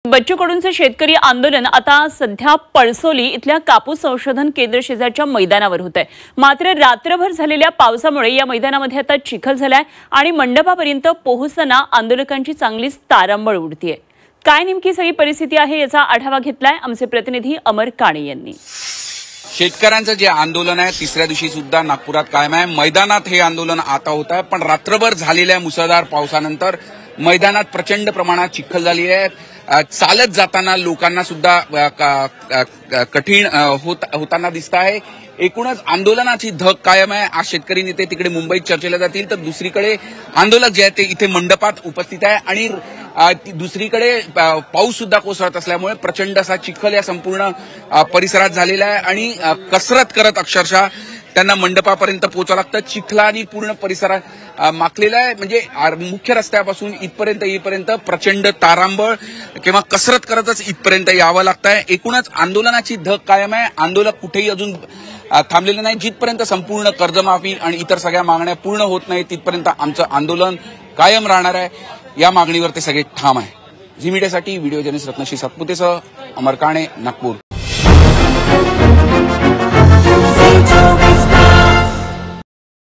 बच्चू कडूंचे शेतकरी आंदोलन आता सध्या पळसोली इथल्या कापूस संशोधन केंद्र शेजारच्या मैदानावर होत आहे। मात्र रात्रभर झालेल्या पावसामुळे या मैदानामध्ये आता चिखल झालाय आणि मंडपापर्यंत पोहोचताना आंदोलकांची चांगलीच तारांबळ उडतीये। काय नेमकी सगळी परिस्थिती आहे याचा आढावा घेतलाय आमचे प्रतिनिधी अमर काणे यांनी। शेतकऱ्यांचं जे आंदोलन आहे तिसऱ्या दिवशी सुद्धा नागपुरात कायम आहे। मैदानात हे आंदोलन आता होत आहे, पण रात्रभर झालेल्या मुसळधार पावसानंतर मैदानात प्रचंड प्रमाणात चिखल झाली आहे। चालत जाताना लोकांना सुद्धा कठीण होताना दिसत आहे। एकूणच आंदोलनाची धग कायम आहे। आज शेतकरी नेते तिकडे मुंबईत चर्चेला जातील, तर दुसरीकडे आंदोलक जे आहेत ते इथे मंडपात उपस्थित आहे आणि दुसरीकडे पाऊस सुद्धा कोसळत असल्यामुळे प्रचंड असा चिखल या संपूर्ण परिसरात झालेला आहे आणि कसरत करत अक्षरशः त्यांना मंडपापर्यंत पोहोचावं लागतं। चिखलानी पूर्ण परिसरात माखलेला आहे, म्हणजे मुख्य रस्त्यापासून इथपर्यंत येईपर्यंत प्रचंड तारांबळ किंवा कसरत करतच इथपर्यंत यावं लागतंय। एकूणच आंदोलनाची धग कायम आहे। आंदोलक कुठेही अजून थांबलेले नाही। जिथपर्यंत संपूर्ण कर्जमाफी आणि इतर सगळ्या मागण्या पूर्ण होत नाही तिथपर्यंत आमचं आंदोलन कायम राहणार आहे। या मागणीवर ते सगळे ठाम आहे। झी मीडियासाठी व्हिडिओ जर्नलिस्ट रत्नश्री सातपुतेसह अमर काणे, नागपूर।